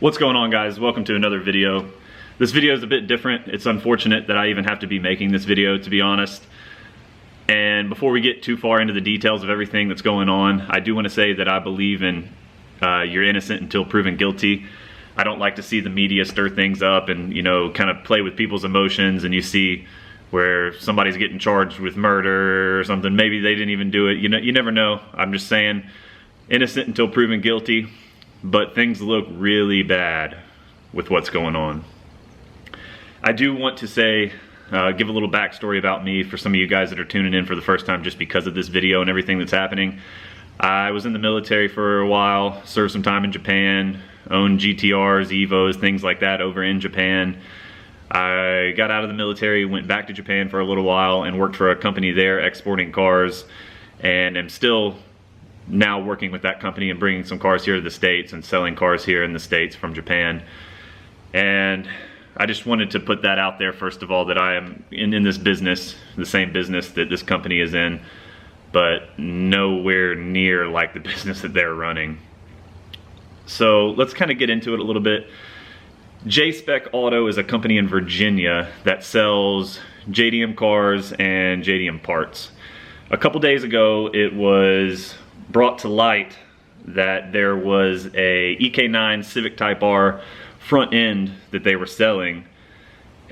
What's going on, guys? Welcome to another video. This video is a bit different. It's unfortunate that I even have to be making this video, to be honest. And before we get too far into the details of everything that's going on, I do want to say that I believe in you're innocent until proven guilty. I don't like to see the media stir things up and, you know, kind of play with people's emotions, and you see where somebody's getting charged with murder or something. Maybe they didn't even do it. You never know. I'm just saying, innocent until proven guilty. But things look really bad with what's going on. I do want to say, give a little backstory about me for some of you guys that are tuning in for the first time just because of this video and everything that's happening. I was in the military for a while, served some time in Japan, owned GTRs, Evos, things like that over in Japan. I got out of the military, went back to Japan for a little while and worked for a company there exporting cars, and am still now working with that company and bringing some cars here to the States and selling cars here in the States from Japan. And I just wanted to put that out there, first of all, that I am in this business, the same business that this company is in, but nowhere near like the business that they're running. So let's kind of get into it a little bit. J-Spec Auto is a company in Virginia that sells JDM cars and JDM parts. A couple days ago, it was brought to light that there was a EK9 Civic Type R front end that they were selling,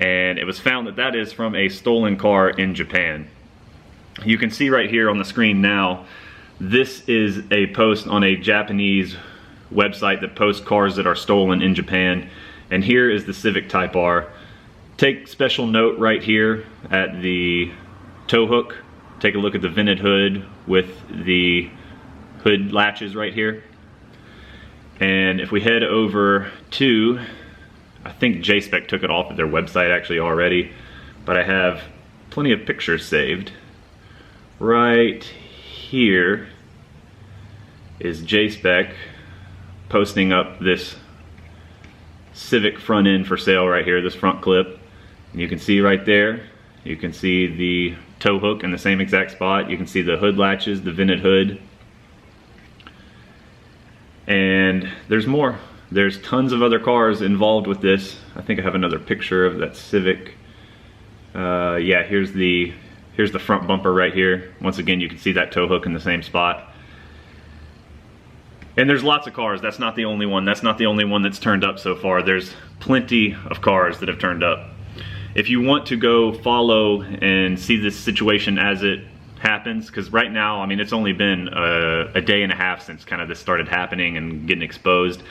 and it was found that that is from a stolen car in Japan. You can see right here on the screen now, this is a post on a Japanese website that posts cars that are stolen in Japan, and here is the Civic Type R. Take special note right here at the tow hook. Take a look at the vented hood with the hood latches right here. And if we head over to, I think J-Spec took it off of their website actually already, but I have plenty of pictures saved. Right here is J-Spec posting up this Civic front end for sale right here, this front clip. And you can see right there, you can see the tow hook in the same exact spot. You can see the hood latches, the vented hood. And there's more. There's tons of other cars involved with this. I think I have another picture of that Civic. Yeah, here's the front bumper right here. Once again, you can see that tow hook in the same spot. And there's lots of cars. That's not the only one. That's not the only one that's turned up so far. There's plenty of cars that have turned up. If you want to go follow and see this situation as it happens, because right now, I mean, it's only been a day and a half since kind of this started happening and getting exposed,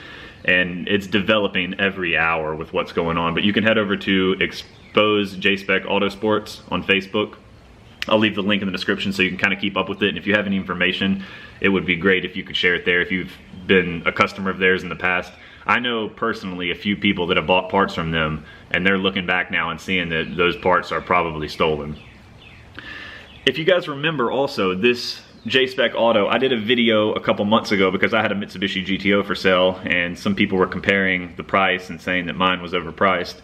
and it's developing every hour with what's going on. But you can head over to Expose J-Spec Autosports on Facebook. I'll leave the link in the description so you can kind of keep up with it, and if you have any information, it would be great if you could share it there if you've been a customer of theirs in the past. I know personally a few people that have bought parts from them, and they're looking back now and seeing that those parts are probably stolen. If you guys remember also, this J-Spec Auto, I did a video a couple months ago because I had a Mitsubishi GTO for sale, and some people were comparing the price and saying that mine was overpriced.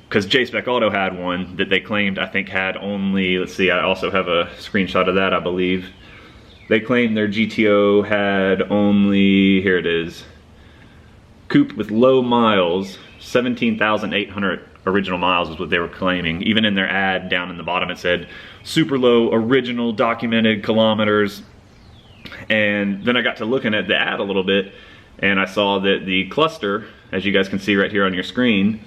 Because J-Spec Auto had one that they claimed, I think, had only, let's see, I also have a screenshot of that, I believe. They claimed their GTO had only, here it is, coupe with low miles, 17,800 original miles is what they were claiming. Even in their ad down in the bottom it said super low original documented kilometers. And then I got to looking at the ad a little bit, and I saw that the cluster, as you guys can see right here on your screen,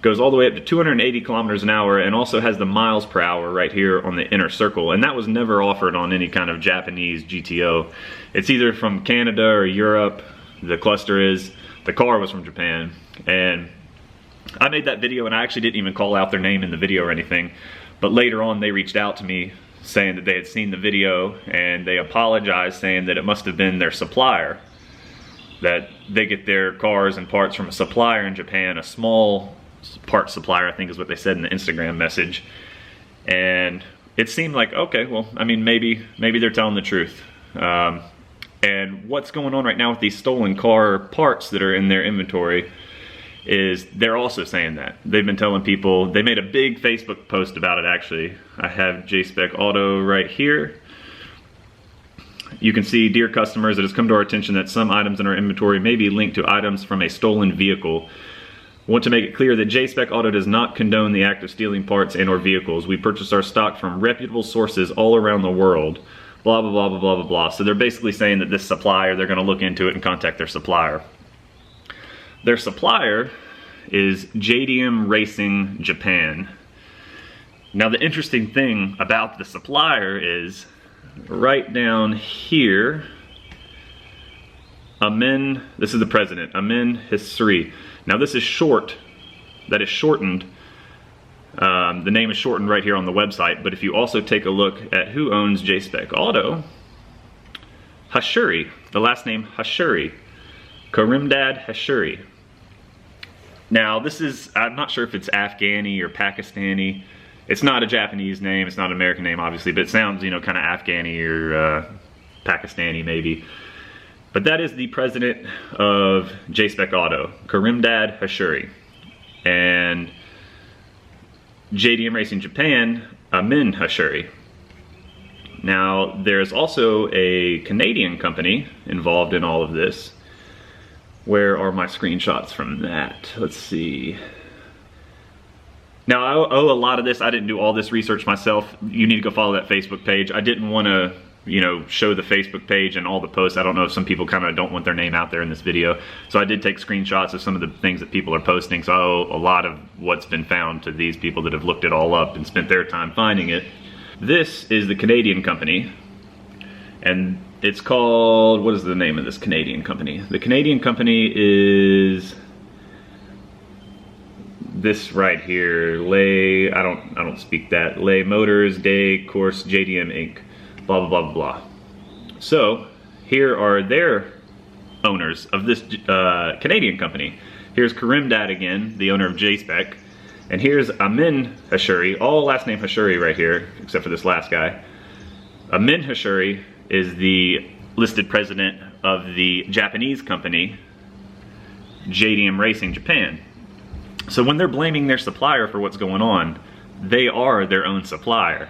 goes all the way up to 280 kilometers an hour, and also has the miles per hour right here on the inner circle. And that was never offered on any kind of Japanese GTO. It's either from Canada or Europe, the cluster is. The car was from Japan. And I made that video, and I actually didn't even call out their name in the video or anything, but later on they reached out to me saying that they had seen the video, and they apologized, saying that it must have been their supplier, that they get their cars and parts from a supplier in Japan, a small part supplier, I think is what they said in the Instagram message. And it seemed like, okay, well, I mean, maybe they're telling the truth. And what's going on right now with these stolen car parts that are in their inventory is they're also saying that. They've been telling people, they made a big Facebook post about it actually. I have J-Spec Auto right here. you can see, dear customers, it has come to our attention that some items in our inventory may be linked to items from a stolen vehicle. Want to make it clear that J-Spec Auto does not condone the act of stealing parts and or vehicles. We purchase our stock from reputable sources all around the world. Blah, blah, blah, blah, blah, blah, blah. So they're basically saying that this supplier, they're gonna look into it and contact their supplier. Their supplier is JDM Racing Japan. Now the interesting thing about the supplier is, right down here, Amin, this is the president, Amin Hisri. Now this is short, that is shortened. The name is shortened right here on the website, but if you also take a look at who owns J-Spec Auto, Hashuri, the last name Hashuri, Karimdad Hashuri. Now this is, I'm not sure if it's Afghani or Pakistani. It's not a Japanese name, it's not an American name obviously, but it sounds, you know, kind of Afghani or Pakistani maybe. But that is the president of J-Spec Auto, Karimdad Hashuri. And JDM Racing Japan, Amin Hashuri. Now, there's also a Canadian company involved in all of this. Where are my screenshots from that? Let's see. Now, I owe a lot of this. I didn't do all this research myself. You need to go follow that Facebook page. I didn't want to, you know, show the Facebook page and all the posts. I don't know if some people kind of don't want their name out there in this video. So I did take screenshots of some of the things that people are posting. So I owe a lot of what's been found to these people that have looked it all up and spent their time finding it. This is the Canadian company. And it's called, what is the name of this Canadian company? The Canadian company is this right here, Lay, I don't speak that, Lay Motors, Day, Course, JDM Inc., blah, blah, blah, blah, blah. So, here are their owners of this Canadian company. Here's Karimdad again, the owner of J-Spec, and here's Amin Hashuri, all last name Hashuri right here, except for this last guy. Amin Hashuri is the listed president of the Japanese company, JDM Racing Japan. So when they're blaming their supplier for what's going on, they are their own supplier.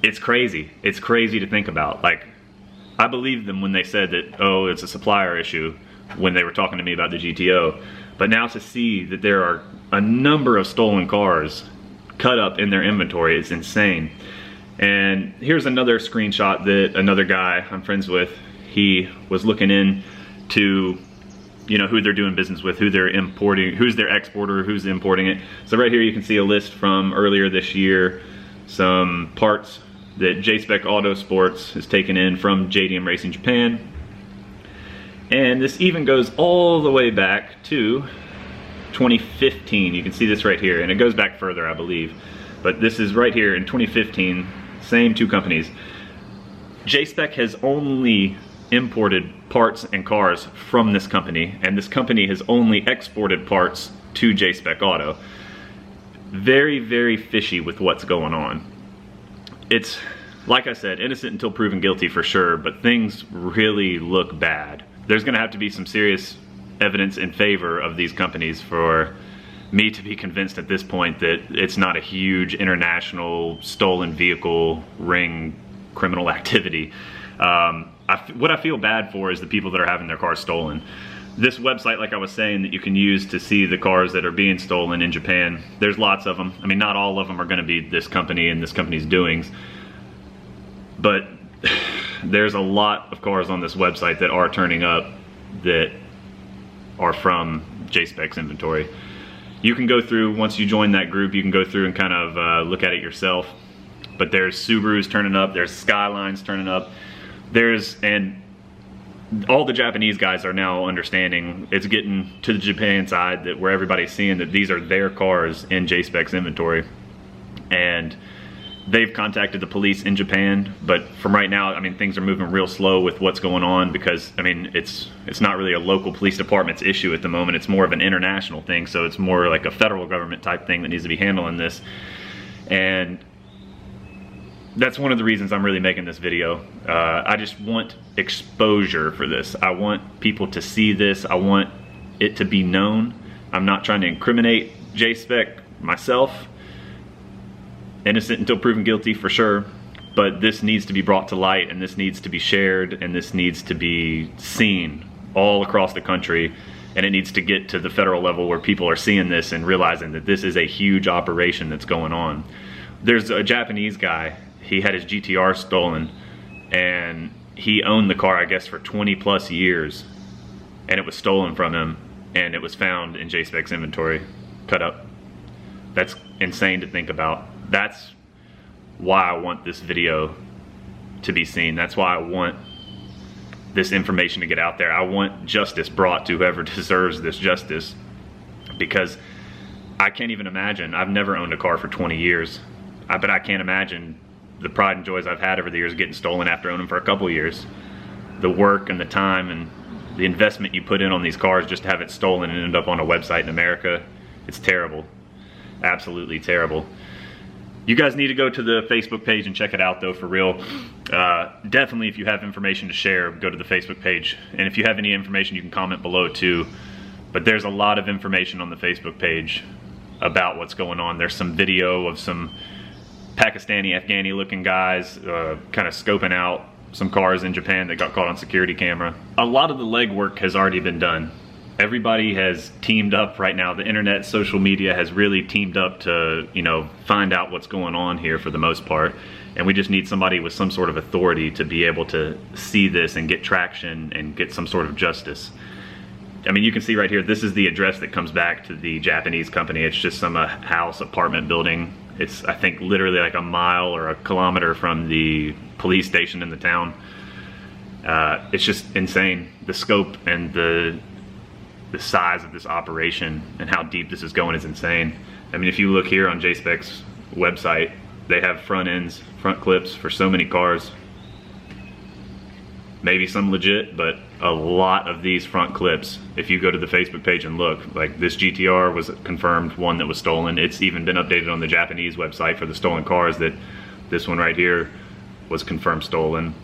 It's crazy. It's crazy to think about. Like, I believed them when they said that, oh, it's a supplier issue, when they were talking to me about the GTO. But now to see that there are a number of stolen cars cut up in their inventory, it's insane. And here's another screenshot that another guy I'm friends with, he was looking into, you know, who they're doing business with, who they're importing, who's their exporter, who's importing it. So right here you can see a list from earlier this year, some parts that J-Spec Auto Sports has taken in from JDM Racing Japan. And this even goes all the way back to 2015. You can see this right here, and it goes back further, I believe. But this is right here in 2015, same two companies. J-Spec has only imported parts and cars from this company, and this company has only exported parts to J-Spec Auto. Very, very fishy with what's going on. It's, like I said, innocent until proven guilty for sure, but things really look bad. There's gonna have to be some serious evidence in favor of these companies for me to be convinced at this point that it's not a huge international stolen vehicle ring criminal activity. What I feel bad for is the people that are having their cars stolen. This website, like I was saying, that you can use to see the cars that are being stolen in Japan, there's lots of them. I mean, not all of them are going to be this company and this company's doings, but there's a lot of cars on this website that are turning up that are from J-Spec's inventory. You can go through, once you join that group, you can go through and kind of look at it yourself. But there's Subarus turning up, there's Skylines turning up, and all the Japanese guys are now understanding, it's getting to the Japan side that where everybody's seeing that these are their cars in J-Spec's inventory. And they've contacted the police in Japan, but from right now, I mean, things are moving real slow with what's going on because, I mean, it's not really a local police department's issue at the moment. It's more of an international thing, so it's more like a federal government type thing that needs to be handling this. And that's one of the reasons I'm really making this video. I just want exposure for this. I want people to see this. I want it to be known. I'm not trying to incriminate J-Spec myself. Innocent until proven guilty for sure. But this needs to be brought to light, and this needs to be shared, and this needs to be seen all across the country, and it needs to get to the federal level where people are seeing this and realizing that this is a huge operation that's going on. There's a Japanese guy, he had his GTR stolen, and he owned the car, I guess, for 20 plus years, and it was stolen from him, and it was found in J-Spec's inventory, cut up. That's insane to think about. That's why I want this video to be seen. That's why I want this information to get out there. I want justice brought to whoever deserves this justice, because I can't even imagine. I've never owned a car for 20 years, but I can't imagine the pride and joys I've had over the years getting stolen after owning them for a couple of years. The work and the time and the investment you put in on these cars just to have it stolen and end up on a website in America, it's terrible. Absolutely terrible. You guys need to go to the Facebook page and check it out though, for real. Definitely, if you have information to share, go to the Facebook page. And if you have any information, you can comment below too. But there's a lot of information on the Facebook page about what's going on. There's some video of some Pakistani, Afghani looking guys kind of scoping out some cars in Japan that got caught on security camera. A lot of the legwork has already been done. Everybody has teamed up right now. The internet, social media has really teamed up to, you know, find out what's going on here for the most part. And we just need somebody with some sort of authority to be able to see this and get traction and get some sort of justice. I mean, you can see right here, this is the address that comes back to the Japanese company. It's just some house, apartment building. It's, I think, literally like a mile or a kilometer from the police station in the town. It's just insane, the scope and the size of this operation and how deep this is going is insane. I mean, if you look here on J-Spec's website, they have front ends, front clips for so many cars. Maybe some legit, but a lot of these front clips, if you go to the Facebook page and look, like this GTR was confirmed one that was stolen. It's even been updated on the Japanese website for the stolen cars that this one right here was confirmed stolen.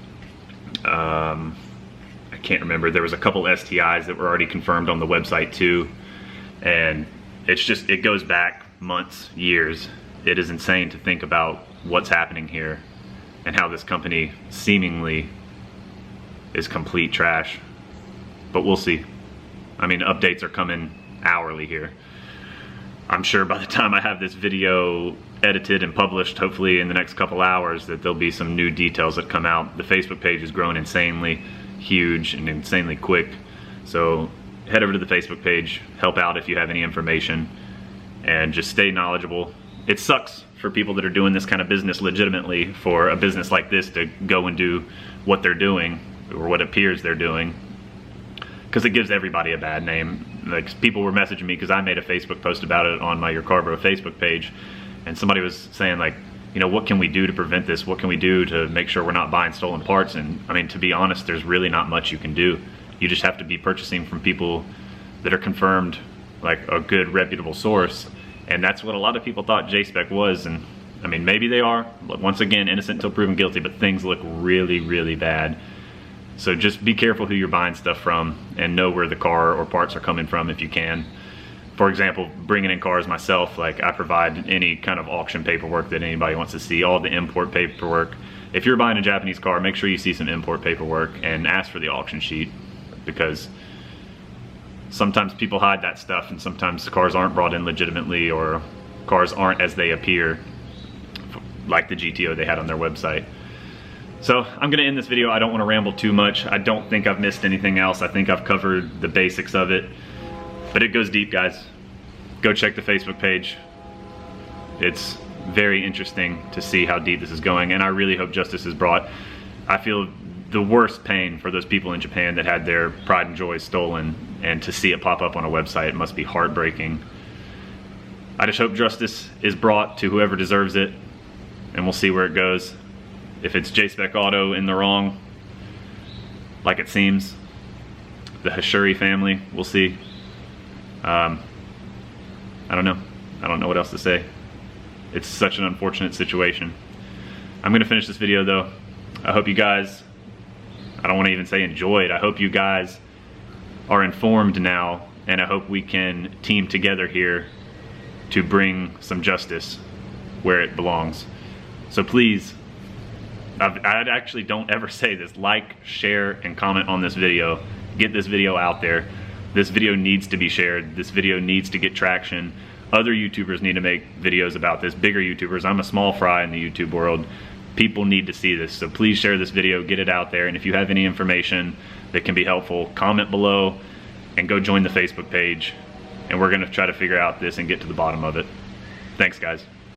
I can't remember, there was a couple STIs that were already confirmed on the website too. And it's just, it goes back months, years. It is insane to think about what's happening here and how this company seemingly is complete trash. But we'll see. I mean, updates are coming hourly here. I'm sure by the time I have this video edited and published, hopefully in the next couple hours, that there'll be some new details that come out. The Facebook page is growing insanely huge and insanely quick. So head over to the Facebook page, help out if you have any information, and just stay knowledgeable. It sucks for people that are doing this kind of business legitimately for a business like this to go and do what they're doing, or what appears they're doing, because it gives everybody a bad name. Like, people were messaging me because I made a Facebook post about it on my Your Car Bro Facebook page, and somebody was saying, like, you know, what can we do to prevent this? What can we do to make sure we're not buying stolen parts? And I mean, to be honest, there's really not much you can do. You just have to be purchasing from people that are confirmed, like a good reputable source. And that's what a lot of people thought J-Spec was. And I mean, maybe they are, once again, innocent until proven guilty, but things look really, really bad. So just be careful who you're buying stuff from, and know where the car or parts are coming from if you can. For example, bringing in cars myself, like, I provide any kind of auction paperwork that anybody wants to see, all the import paperwork. If you're buying a Japanese car, make sure you see some import paperwork and ask for the auction sheet, because sometimes people hide that stuff, and sometimes the cars aren't brought in legitimately, or cars aren't as they appear, like the GTO they had on their website. So I'm gonna end this video. I don't wanna ramble too much. I don't think I've missed anything else. I think I've covered the basics of it, but it goes deep, guys. Go check the Facebook page. It's very interesting to see how deep this is going, and I really hope justice is brought. I feel the worst pain for those people in Japan that had their pride and joy stolen, and to see it pop up on a website, it must be heartbreaking. I just hope justice is brought to whoever deserves it, and we'll see where it goes. If it's J-Spec Auto in the wrong, like it seems, the Hashuri family, we'll see. I don't know. I don't know what else to say. It's such an unfortunate situation. I'm gonna finish this video though. I hope you guys, I don't wanna even say enjoyed, I hope you guys are informed now, and I hope we can team together here to bring some justice where it belongs. So please, I actually don't ever say this. Like, share, and comment on this video. Get this video out there. This video needs to be shared. This video needs to get traction. Other YouTubers need to make videos about this, bigger YouTubers. I'm a small fry in the YouTube world. People need to see this, so please share this video, get it out there, and if you have any information that can be helpful, comment below and go join the Facebook page, and we're gonna try to figure out this and get to the bottom of it. Thanks, guys.